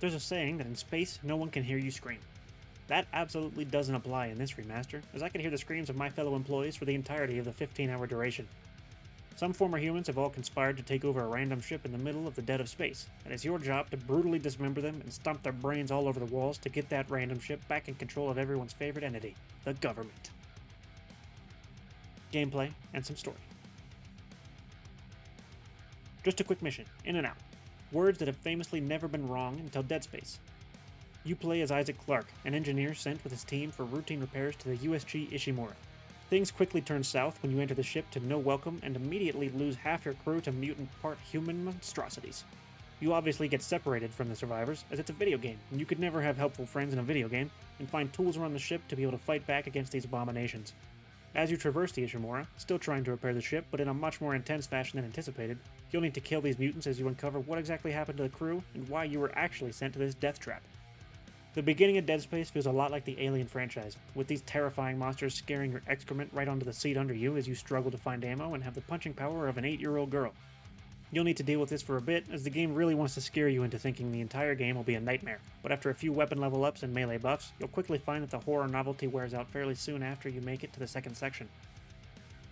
There's a saying that in space, no one can hear you scream. That absolutely doesn't apply in this remaster, as I could hear the screams of my fellow employees for the entirety of the 15-hour duration. Some former humans have all conspired to take over a random ship in the middle of the dead of space, and it's your job to brutally dismember them and stomp their brains all over the walls to get that random ship back in control of everyone's favorite entity, the government. Gameplay and some story. Just a quick mission, in and out. Words that have famously never been wrong until Dead Space. You play as Isaac Clarke, an engineer sent with his team for routine repairs to the USG Ishimura. Things quickly turn south when you enter the ship to no welcome and immediately lose half your crew to mutant part human monstrosities. You obviously get separated from the survivors, as it's a video game, and you could never have helpful friends in a video game, and find tools around the ship to be able to fight back against these abominations. As you traverse the Ishimura, still trying to repair the ship, but in a much more intense fashion than anticipated, you'll need to kill these mutants as you uncover what exactly happened to the crew and why you were actually sent to this death trap. The beginning of Dead Space feels a lot like the Alien franchise, with these terrifying monsters scaring your excrement right onto the seat under you as you struggle to find ammo and have the punching power of an 8-year-old girl. You'll need to deal with this for a bit, as the game really wants to scare you into thinking the entire game will be a nightmare, but after a few weapon level ups and melee buffs, you'll quickly find that the horror novelty wears out fairly soon after you make it to the second section.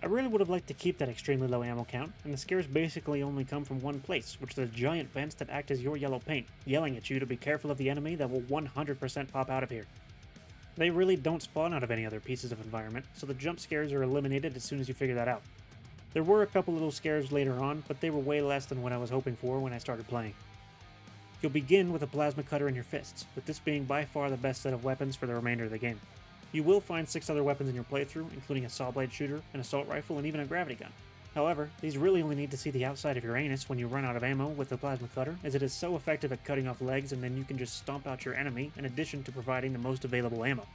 I really would have liked to keep that extremely low ammo count, and the scares basically only come from one place, which is the giant vents that act as your yellow paint, yelling at you to be careful of the enemy that will 100% pop out of here. They really don't spawn out of any other pieces of environment, so the jump scares are eliminated as soon as you figure that out. There were a couple little scares later on, but they were way less than what I was hoping for when I started playing. You'll begin with a plasma cutter in your fists, with this being by far the best set of weapons for the remainder of the game. You will find 6 other weapons in your playthrough, including a saw blade shooter, an assault rifle, and even a gravity gun. However, these really only need to see the outside of your anus when you run out of ammo with the plasma cutter, as it is so effective at cutting off legs and then you can just stomp out your enemy in addition to providing the most available ammo.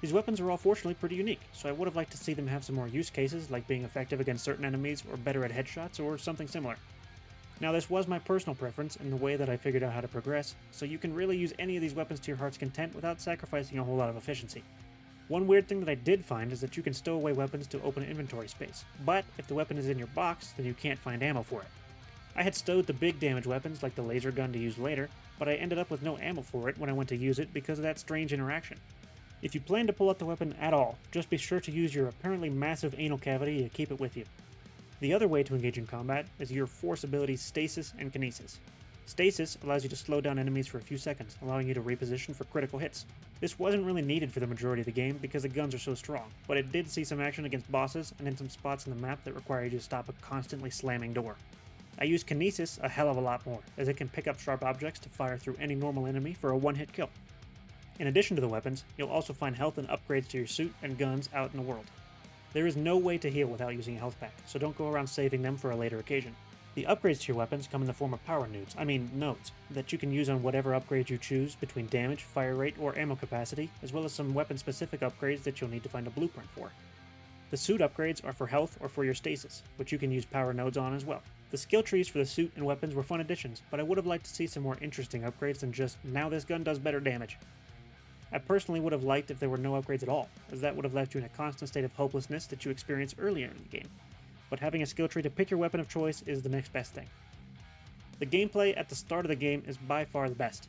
These weapons are all fortunately pretty unique, so I would have liked to see them have some more use cases like being effective against certain enemies or better at headshots or something similar. Now this was my personal preference in the way that I figured out how to progress, so you can really use any of these weapons to your heart's content without sacrificing a whole lot of efficiency. One weird thing that I did find is that you can stow away weapons to open inventory space, but if the weapon is in your box, then you can't find ammo for it. I had stowed the big damage weapons like the laser gun to use later, but I ended up with no ammo for it when I went to use it because of that strange interaction. If you plan to pull out the weapon at all, just be sure to use your apparently massive anal cavity to keep it with you. The other way to engage in combat is your force abilities Stasis and Kinesis. Stasis allows you to slow down enemies for a few seconds, allowing you to reposition for critical hits. This wasn't really needed for the majority of the game because the guns are so strong, but it did see some action against bosses and in some spots in the map that require you to stop a constantly slamming door. I use Kinesis a hell of a lot more, as it can pick up sharp objects to fire through any normal enemy for a one-hit kill. In addition to the weapons, you'll also find health and upgrades to your suit and guns out in the world. There is no way to heal without using a health pack, so don't go around saving them for a later occasion. The upgrades to your weapons come in the form of power nodes, that you can use on whatever upgrades you choose between damage, fire rate, or ammo capacity, as well as some weapon-specific upgrades that you'll need to find a blueprint for. The suit upgrades are for health or for your stasis, which you can use power nodes on as well. The skill trees for the suit and weapons were fun additions, but I would have liked to see some more interesting upgrades than just, now this gun does better damage. I personally would have liked if there were no upgrades at all, as that would have left you in a constant state of hopelessness that you experienced earlier in the game. But having a skill tree to pick your weapon of choice is the next best thing. The gameplay at the start of the game is by far the best.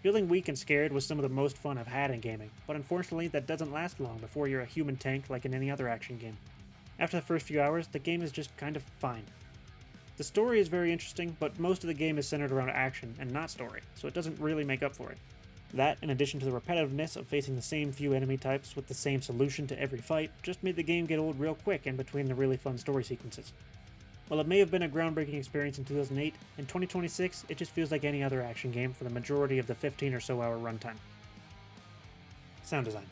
Feeling weak and scared was some of the most fun I've had in gaming, but unfortunately that doesn't last long before you're a human tank like in any other action game. After the first few hours, the game is just kind of fine. The story is very interesting, but most of the game is centered around action and not story, so it doesn't really make up for it. That, in addition to the repetitiveness of facing the same few enemy types with the same solution to every fight, just made the game get old real quick in between the really fun story sequences. While it may have been a groundbreaking experience in 2008, in 2026 it just feels like any other action game for the majority of the 15 or so hour runtime. Sound design.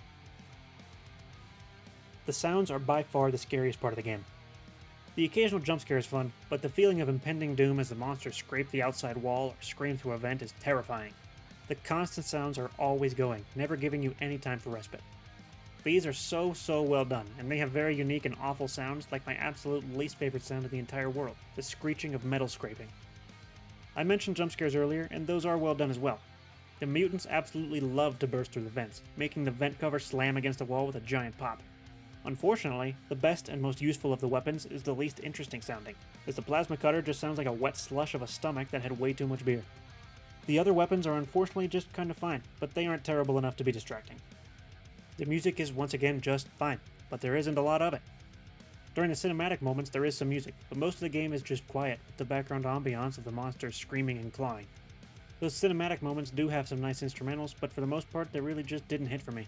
The sounds are by far the scariest part of the game. The occasional jump scare is fun, but the feeling of impending doom as the monsters scrape the outside wall or scream through a vent is terrifying. The constant sounds are always going, never giving you any time for respite. These are so well done, and they have very unique and awful sounds like my absolute least favorite sound in the entire world, the screeching of metal scraping. I mentioned jump scares earlier, and those are well done as well. The mutants absolutely love to burst through the vents, making the vent cover slam against the wall with a giant pop. Unfortunately, the best and most useful of the weapons is the least interesting sounding, as the plasma cutter just sounds like a wet slush of a stomach that had way too much beer. The other weapons are unfortunately just kind of fine, but they aren't terrible enough to be distracting. The music is once again just fine, but there isn't a lot of it. During the cinematic moments there is some music, but most of the game is just quiet, with the background ambiance of the monsters screaming and clawing. Those cinematic moments do have some nice instrumentals, but for the most part they really just didn't hit for me.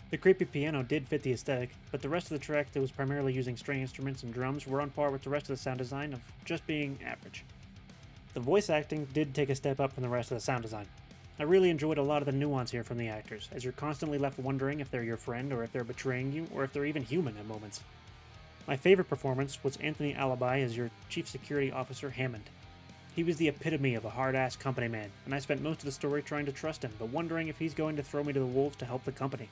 The creepy piano did fit the aesthetic, but the rest of the track that was primarily using string instruments and drums were on par with the rest of the sound design of just being average. The voice acting did take a step up from the rest of the sound design. I really enjoyed a lot of the nuance here from the actors, as you're constantly left wondering if they're your friend or if they're betraying you or if they're even human at moments. My favorite performance was Anthony Alibi as your Chief Security Officer Hammond. He was the epitome of a hard-ass company man, and I spent most of the story trying to trust him, but wondering if he's going to throw me to the wolves to help the company.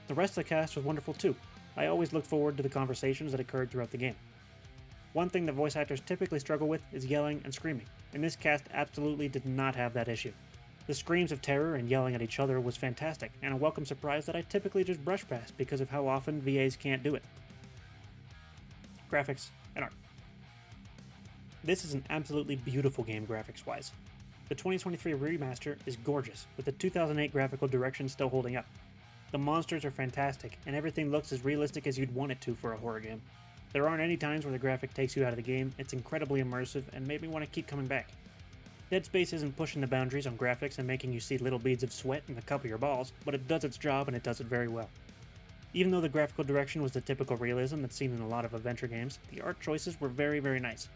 The rest of the cast was wonderful too. I always look forward to the conversations that occurred throughout the game. One thing that voice actors typically struggle with is yelling and screaming, and this cast absolutely did not have that issue. The screams of terror and yelling at each other was fantastic, and a welcome surprise that I typically just brush past because of how often VAs can't do it. Graphics and art. This is an absolutely beautiful game graphics-wise. The 2023 remaster is gorgeous, with the 2008 graphical direction still holding up. The monsters are fantastic, and everything looks as realistic as you'd want it to for a horror game. There aren't any times where the graphic takes you out of the game. It's incredibly immersive and made me want to keep coming back. Dead Space isn't pushing the boundaries on graphics and making you see little beads of sweat in the cup of your balls, but it does its job and it does it very well. Even though the graphical direction was the typical realism that's seen in a lot of adventure games, the art choices were very, very nice.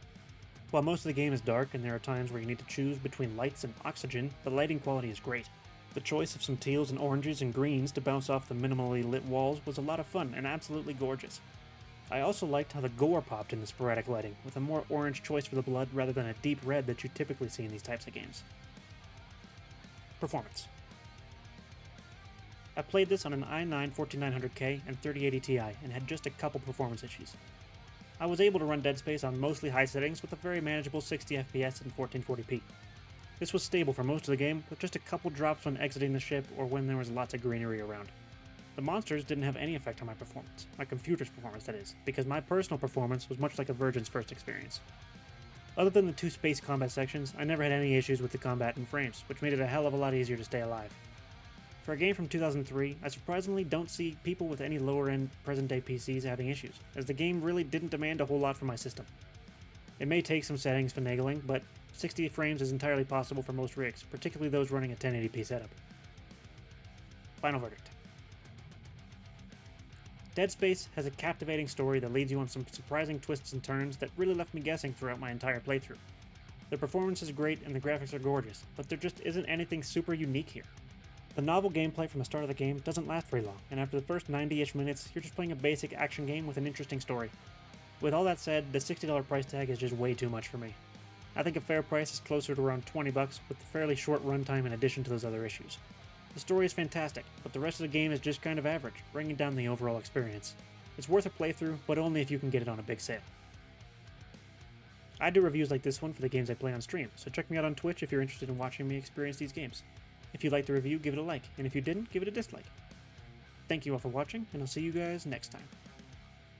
While most of the game is dark and there are times where you need to choose between lights and oxygen, the lighting quality is great. The choice of some teals and oranges and greens to bounce off the minimally lit walls was a lot of fun and absolutely gorgeous. I also liked how the gore popped in the sporadic lighting, with a more orange choice for the blood rather than a deep red that you typically see in these types of games. Performance. I played this on an i9-14900K and 3080 Ti and had just a couple performance issues. I was able to run Dead Space on mostly high settings with a very manageable 60 FPS and 1440p. This was stable for most of the game, with just a couple drops when exiting the ship or when there was lots of greenery around. The monsters didn't have any effect on my performance, my computer's performance that is, because my personal performance was much like a virgin's first experience. Other than the two space combat sections, I never had any issues with the combat and frames, which made it a hell of a lot easier to stay alive. For a game from 2003, I surprisingly don't see people with any lower-end present-day PCs having issues, as the game really didn't demand a whole lot from my system. It may take some settings finagling, but 60 frames is entirely possible for most rigs, particularly those running a 1080p setup. Final verdict. Dead Space has a captivating story that leads you on some surprising twists and turns that really left me guessing throughout my entire playthrough. The performance is great and the graphics are gorgeous, but there just isn't anything super unique here. The novel gameplay from the start of the game doesn't last very long, and after the first 90-ish minutes, you're just playing a basic action game with an interesting story. With all that said, the $60 price tag is just way too much for me. I think a fair price is closer to around $20 with a fairly short runtime in addition to those other issues. The story is fantastic, but the rest of the game is just kind of average, bringing down the overall experience. It's worth a playthrough, but only if you can get it on a big sale. I do reviews like this one for the games I play on stream, so check me out on Twitch if you're interested in watching me experience these games. If you liked the review, give it a like, and if you didn't, give it a dislike. Thank you all for watching, and I'll see you guys next time.